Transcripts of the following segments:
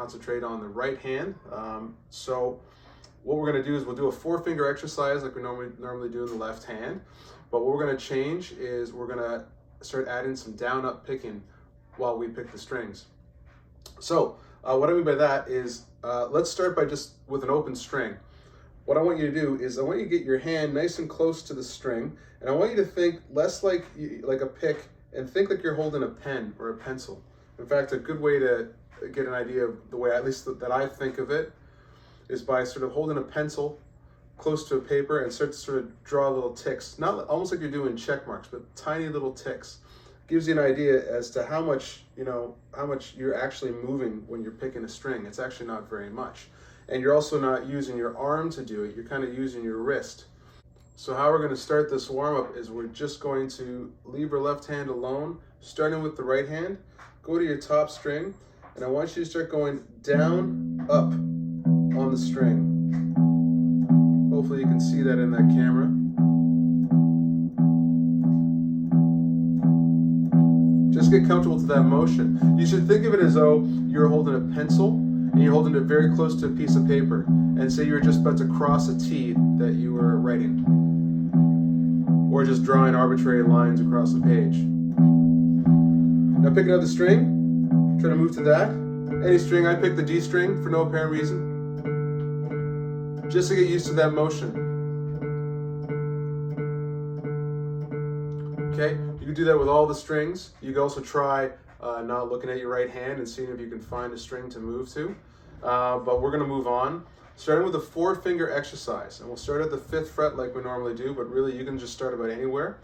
concentrate on the right hand. So what we're going to do is we'll do a 4-finger exercise like we normally do in the left hand. But what we're going to change is we're going to start adding some down-up picking while we pick the strings. So what I mean by that is let's start by just with an open string. What I want you to do is I want you to get your hand nice and close to the string, and I want you to think less like a pick and think like you're holding a pen or a pencil. In fact, a good way to get an idea of the way, at least that I think of it, is by sort of holding a pencil close to a paper and start to sort of draw little ticks, not almost like you're doing check marks, but tiny little ticks. Gives you an idea as to how much you're actually moving when you're picking a string. It's actually not very much. And you're also not using your arm to do it, you're kind of using your wrist. So how we're going to start this warm-up is we're just going to leave our left hand alone, starting with the right hand. Go to your top string, and I want you to start going down, up on the string. Hopefully you can see that in that camera. Just get comfortable to that motion. You should think of it as though you're holding a pencil and you're holding it very close to a piece of paper. And say you're just about to cross a T that you were writing. Or just drawing arbitrary lines across the page. Now pick another string. Try to move to that. Any string. I picked the D string for no apparent reason. Just to get used to that motion. Okay, you can do that with all the strings. You can also try not looking at your right hand and seeing if you can find a string to move to. But we're going to move on, starting with a 4-finger exercise. And we'll start at the 5th fret like we normally do, but really you can just start about anywhere.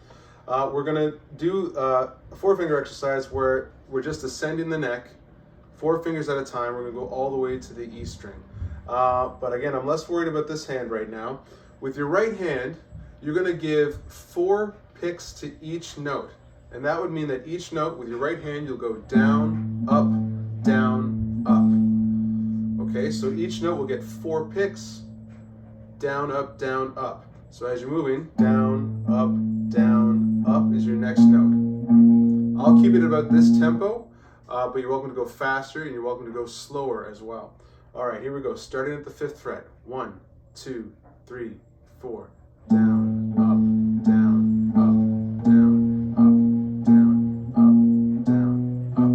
We're going to do a 4-finger exercise where we're just ascending the neck, 4 fingers at a time. We're going to go all the way to the E string. But again, I'm less worried about this hand right now. With your right hand, you're going to give 4 picks to each note, and that would mean that each note with your right hand you'll go down, up, down, up. Okay, so each note will get 4 picks, down, up, down, up. So as you're moving, down, up is your next note. I'll keep it about this tempo, but you're welcome to go faster and you're welcome to go slower as well. All right, here we go, starting at the 5th fret. 1, 2, 3, 4, down, up, down, up, down, up, down, up, down, up,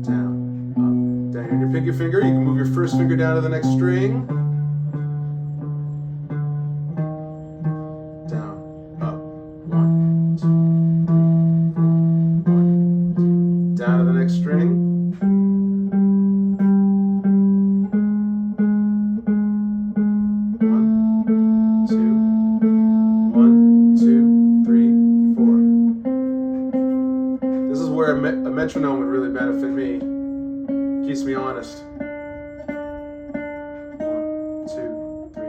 down, up, down. And your pinky finger, you can move your first finger down to the next string. Down, up, 1, 2, 3, 4, 1, 2. Down to the next string. A metronome would really benefit me. Keeps me honest. 1, 2, 3,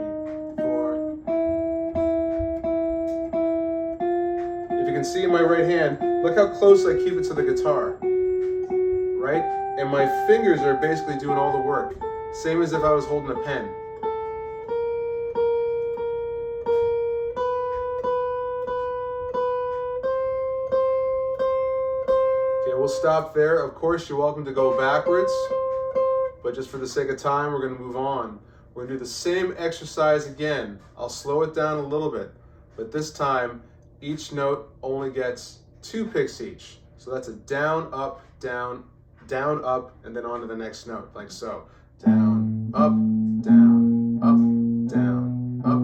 4. If you can see in my right hand, look how close I keep it to the guitar. Right? And my fingers are basically doing all the work. Same as if I was holding a pen. We'll stop there. Of course, you're welcome to go backwards, but just for the sake of time, we're going to move on. We're going to do the same exercise again. I'll slow it down a little bit, but this time, each note only gets 2 picks each. So that's a down, up, down, down, up, and then on to the next note, like so. Down, up, down, up, down, up,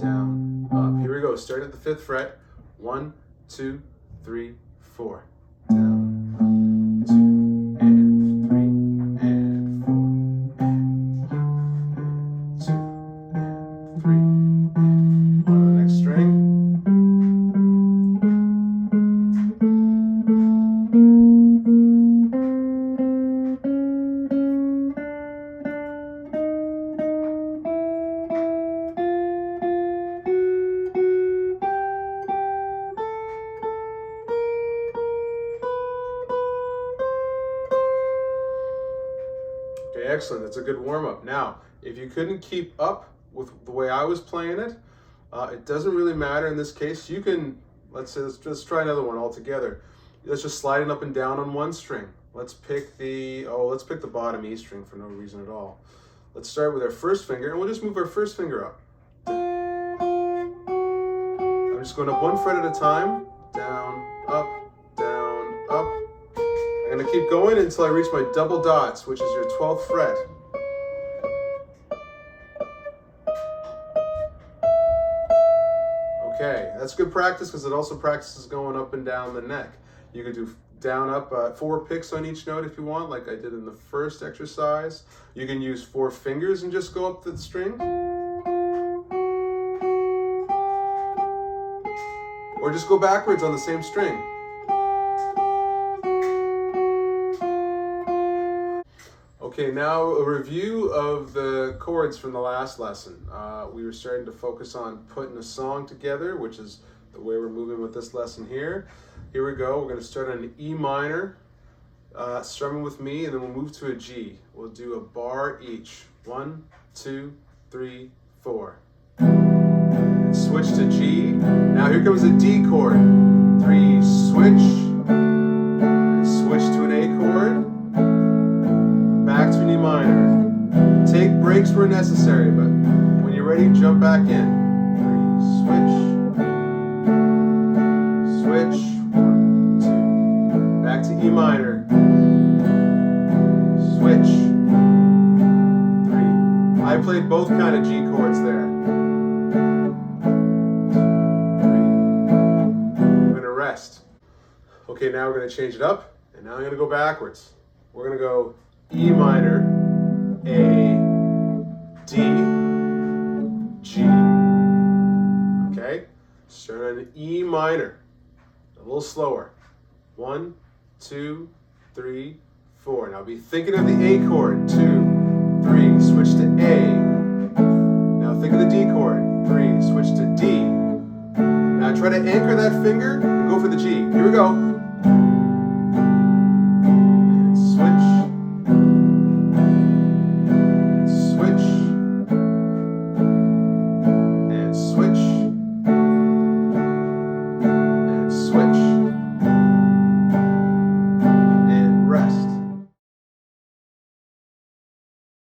down, up. Here we go. Start at the 5th fret. 1, 2, 3, 4. Down. Okay, excellent. That's a good warm-up. Now, if you couldn't keep up with the way I was playing it, it doesn't really matter in this case. You can, let's try another one altogether. That's just sliding up and down on one string. Let's pick the bottom E string for no reason at all. Let's start with our first finger, and we'll just move our first finger up. I'm just going up one fret at a time. Down, up, down, up. I'm going to keep going until I reach my double dots, which is your 12th fret. Okay, that's good practice because it also practices going up and down the neck. You could do down, up, 4 picks on each note if you want, like I did in the first exercise. You can use 4 fingers and just go up the string. Or just go backwards on the same string. Okay, now a review of the chords from the last lesson. We were starting to focus on putting a song together, which is the way we're moving with this lesson here. Here we go. We're going to start on an E minor, strumming with me, and then we'll move to a G. We'll do a bar each. 1, 2, 3, 4. And switch to G. Now here comes a D chord. 3, switch. And switch to an A chord. Back to an E minor. Take breaks where necessary, but when you're ready, jump back in. 3, switch. Switch. 1, 2. Back to E minor. Switch. 3. I played both kind of G chords there. 3. I'm going to rest. Okay, now we're going to change it up, and now I'm going to go backwards. We're going to go E minor, A, D, G. Okay? Start on E minor. A little slower. 1, 2, 3, 4. Now be thinking of the A chord. 2, 3. Switch to A. Now think of the D chord. 3. Switch to D. Now try to anchor that finger and go for the G. Here we go.